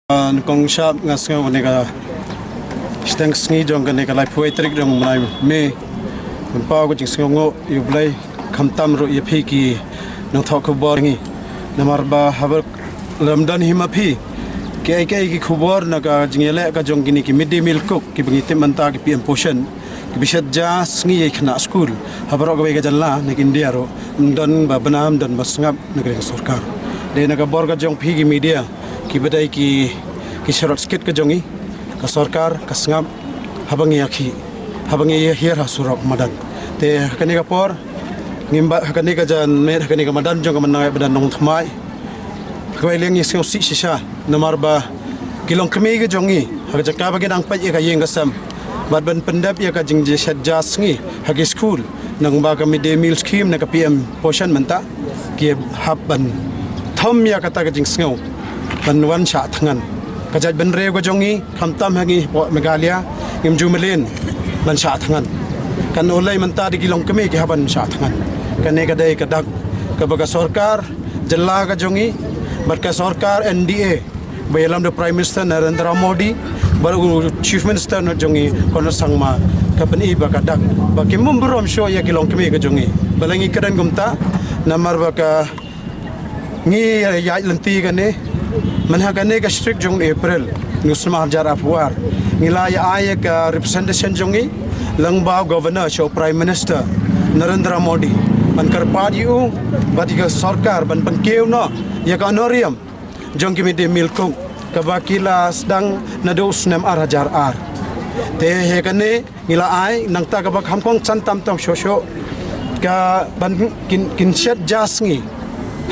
Kong shop ngasngaw nega steng sngi jong kan nega lai phuai trik jong mai me pa ko jing sngo yu blai khamtam ro ye phi ki nong thok khobor ngi namar ba habar ramdan hima phi ke ki khobor na ka jingele ka jong gini ki midday meal cook ki bangi te manta ki pm potion ki bishat ja sngi ye khna school habar ko ga jalla nek india ro don ba banam don basngap negeri sarkar de naga bor ka jong phi ki media ki badai ki syarat sikit ke jongi ka sarkar ka sngap habangi hier hasurok madan te hakani ka por ngimba hakani ka jan mer hakani ka madan jong ka manai badan nong thmai khwai leng yesau si shisha namar ba kilong kemi ke jongi hak jakka ba gedang pai ka yeng ka sam bad ban pendap ya ka jingje shadjas ngi hagi school nang ba ka midday meal scheme na ka pm portion manta ki haban thom ya kata ka jing sngo banwan sha thangan kajat ban rew ko jongi khamtam hagi megalia im jumelin ban sha thangan kan olai manta di kilong kemi ki haban sha thangan kan ne kadai kadak ka baga sarkar jalla ka jongi bar ka sarkar nda bayalam the prime minister Narendra Modi baru chief minister no jongi kono sangma ka ban i ba kadak ba kimum brom sho ya kilong kemi ka jongi balangi kadan gumta namar ba ka ngi ya lenti kan ne manhagane ka strict jong April nusma jar afwar ngila ya ay ka representation jongi langba governor show prime minister Narendra Modi ban karpad yu bati ka sarkar ban pangkeu no ya ka honorium jong ki midday meal cook ka bakila sedang nado usnam hajar ar te he kane ngila ay nang ta ka bak hamkong santam tong shosho ka ban kin shet jasngi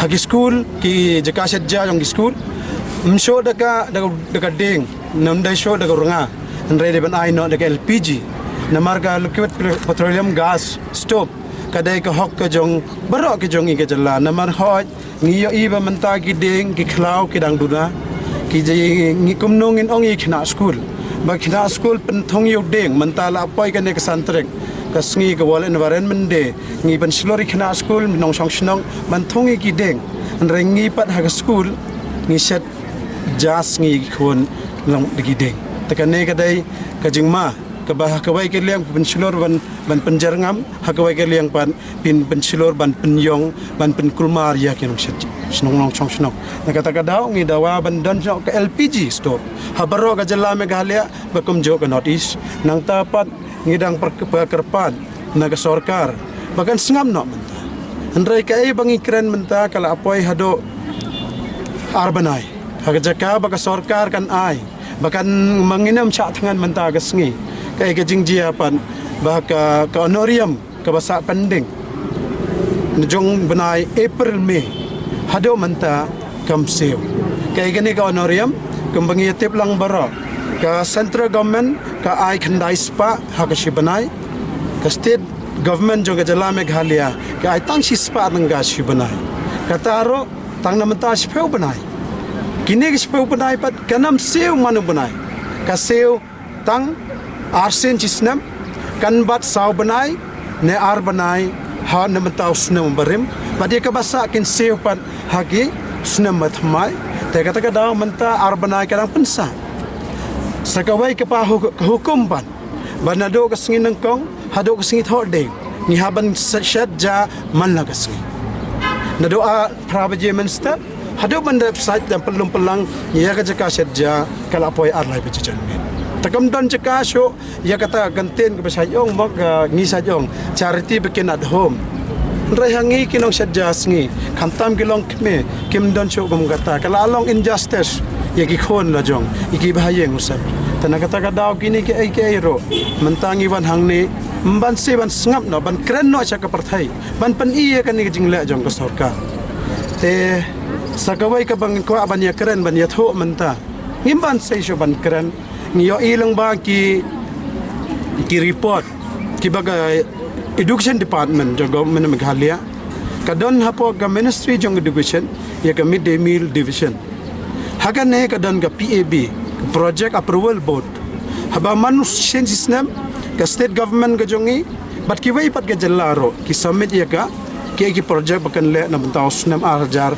hagi school ki jaka shet ja jong school msho daga ding namdai show daga runga ndre de ban ai no daga LPG namarga liquid petroleum gas stove kadai ka hok ka jong barok ki jong ke jalla namar hoj ngiyo iba manta ki ding ki khlau ki dang duna ki je ngi kumnong in ong i khna school ba khna school pen thong yu ding manta la poi ka ne ka santrek ka sngi ka wal environment de ngi ban slori khna school nong song snong man thong i ki ding ndre ngi pat ha school ngi set jas ngi khon long digi ding takane kadai ka jingma ka bah ka wai ke liang pensilor ban penjarngam ha ka wai ke liang pan pin pensilor ban penyong ban penkulmar ya kinong set snong long chong snong nakata ka daw ngi dawa ban don ka LPG store habaro ka jalla me galia bakum jo ka notice nang tapat ngidang perkerpan naga sarkar bagan sngam no andrai ka ai bangi kren menta kala apoi hado arbanai hagajaka baka sarkar kan ai bakan manginam cha thangan menta ka sngi kai ka jingji pan baka ka honorium ka basa pending njong banai April May hado menta kam seo kai gani ka honorium kumbangi tip lang bara ka central government ka ai khandai spa hagashi banai ka state government jong ka jala meghalaya ka ai tang si spa nanga shi banai ka taro tang namanta speu banai kini speu banai pat kanam seo manu banai ka seo tang arsen chisnam kan bat sau banai ne ar banai ha namanta usnam barim badi ka basa kin seo pat hagi usnam mathmai te kata ka daw manta ar banai kadang pensa sakawai ka pa hukum pan banado ka singi nangkong hado ka singi thodeng ni haban shat ja man la ka singi nado a prabaje minister hado banda website dan pelung pelang ya ka jaka shat ja kala poi ar lai bejajan men takam don jaka sho ya kata ganten ka basayong mag ngi sajong charity bikin at home rai hangi kinong shat ja singi khamtam kilong kme kim don sho gum kata kala along injustice ya ki khon la jong iki bahayeng usap tanaka ka daw kini ke ai ke ro mentangi wan hang ni mban se ban sngap no ban kren no cha ka parthai ban pan iye kan ni jingle jong ka sarkar te sakawai ka bang ko ban ya kren ban ya tho menta ngimban se sho ban kren ngiyo ilang ba ki report ki baga education department jong government Meghalaya kadon hapo ka ministry jong education ya ka midday meal division hagan ne kadon ka PAB project approval board haba manus change system ka state government ka jongi bat ki wai pat ka jallaro ki submit ya ka ki project bakan le na bentaw sunam arjar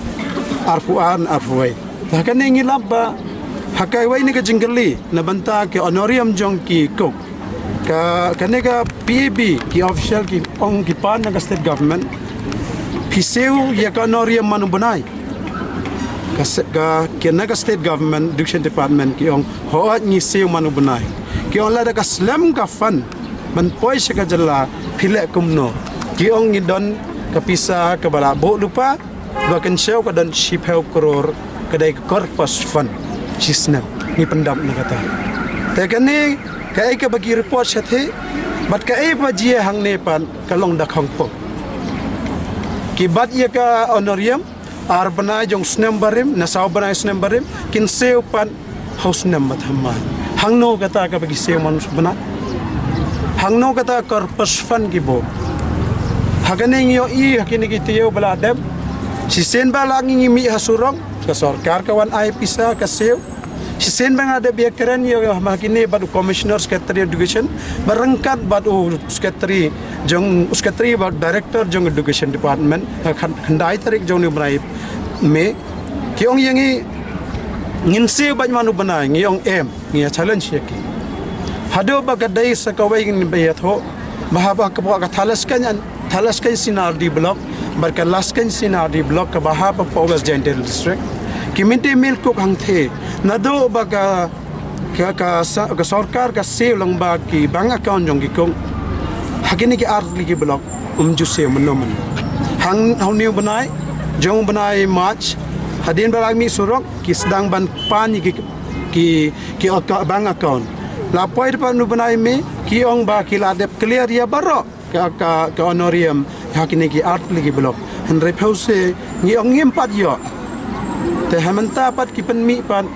arpuan arway hagan ne ngilab ba Hakai wai ni ka jinggali na banta ke honorarium jong ki kok. Kane ka PAB ki official ki ong ki pan na state government. Piseu ya ka honorarium manu banai. Ka naga state government education department ki ong hoat ni seu manu banai. Ki ong lada ka slam ka fan man poi se ka jala phile kumno. Ki ong ni don ka pisa ka bala bo lupa bahkan seu ka don shipel kror kedai korpus fund cisnam ni pendam na kata. Tekani kai ka bagi report sathe bat kai pa jie hang ne pan kalong dak hang po. Ki bat ye ka honorarium ar banai jong snem barim na saw banai snem barim kin seu pan house nem mathaman. Hang no kata ka bagi seu manus banai. Hang no kata korpus fund ki bo. Hagane ngyo I hakini ki tiyo bala adem. Si sen bala ngi mi hasurong ka sarkar kawan ai pisa ka seu. Si sen bang ada biya keren yo makini badu commissioner secretary education barangkat badu secretary jong secretary bad director jong education department khandai tarik jong ni brai me kiong yangi ngin seu ban manu banai ngiong em ngia challenge yaki hado bagadai sakawai ngin bayat ho bahaba ka thalaskan sinar di block berkelaskan sinar di block ke bahaba Pogas Gentle District kiminte mil kok hang the nado baga ka sarkar ka seu lang ba ki bank account jong ki kong hakini ki arli ki block juse menomen hang new banai jong banai march hadin balang mi surok ki sedang ban pani ki bank account lapoi depan nu banai mi ki ong ba ki ladep clear ya baro ka honorarium hakini ki arli ki block henry pause ni ong ngimpat yo te hamanta pat ki pen mi pan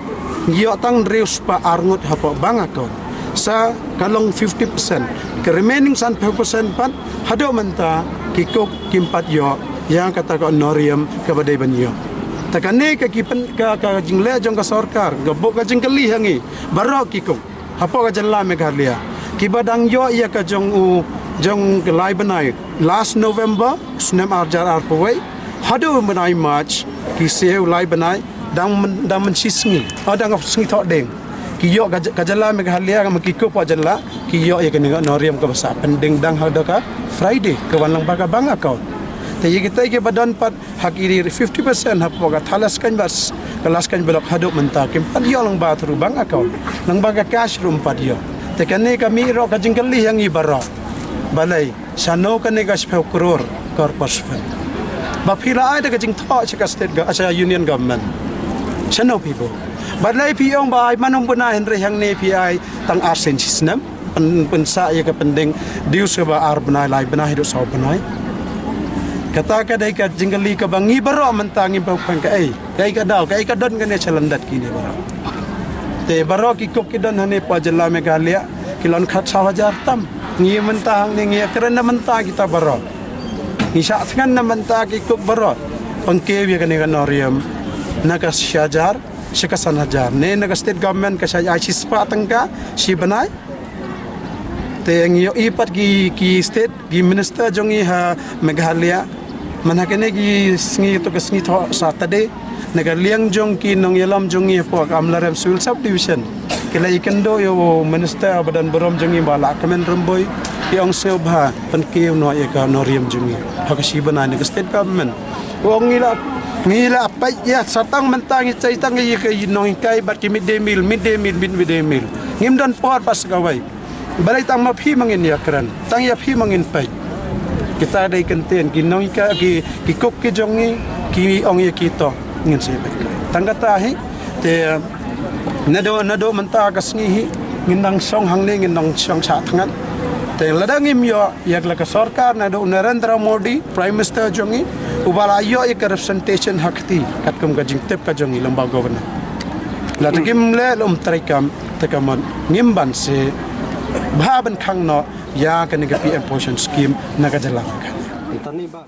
yo tang reus pa arngut hapo bank account sa kalong 50% ke remaining 100% pan hado manta ki kok kimpat yo yang kata ka honorarium ke badai banyo takane ka kipen ka jingle jong ka sarkar gabok ka jingkeli hangi baro ki kok hapo ka jalla meghalia ki badang yo ya ka jong lai banai last November snem arjar arpoi hado banai march ki seu lai banai dang mensisngi dang singi thok deng ki yo ka jalla meghalia ka ki ko pa jalla ki yo ya ka honorarium ka basa pending dang hada ka Friday ke wanlang baga bang account te kita ke badan pat hak iri 50% hapo ka thalaskan bas kelaskan belok haduk menta kim pat yo lang ba thru bang account lang baga cash room pat yo te kane kami ro ka jingkeli yang ibara balai sano kane ka 10 crore korpus fund ba phila ai ka jing tho chika state ga acha union government chano people balai piong ba manong buna henry hang ne pi tang arsen sistem pensa ya ka pending dius ka ba ar banai lai banai hidup saw banai kata ka dai ka jingkeli ka bangi baro mentangi pa ka kai ka daw kai ka don ka ne chalandat kini baro te baro ki kok ki don hane pa jalla meghalia kilon khat 1000 tam ngi mentang ni ngi keren na mentang kita baro ngi sa tngan na mentang ki kok baro pangke wi ka ne honorarium naga syajar sekasan hajar ne naga state government ka saya sispa tangka si banai te ngi ipat ki state ki minister jongi ha meghalia mana kene ki singi to ka singi tho Saturday naga liang jong ki nong yalam jongi po amlarem sul subdivision kila ikendo yo minister badan borom jongi bala kamen romboy ki ong sebha panke no ya ka honorarium jongi ha ka si banai naga state government ong ngila apa ya satang mentang cai tang ye ka nong kai bat ki midday meal ngim don pot pas kawai balai tang ma phi mangin ya kran tang ya phi mangin pai kita dai kenten ki nong ka ki kok ki jongi ki ong ye ki to ngin se bet tang kata hi te nado menta ka sngi hi ngindang song hang ne ngindang song cha thangat te ladang im yo yak la ka sarkar nado Narendra Modi prime minister jongi ubala yo ek representation hakti katkum ka jing tep ka jongi lamba governor la takim le lom traikam tekaman ngimban se bhaban khang no ya ka ne ka PM portion scheme na ka jala ka tani ba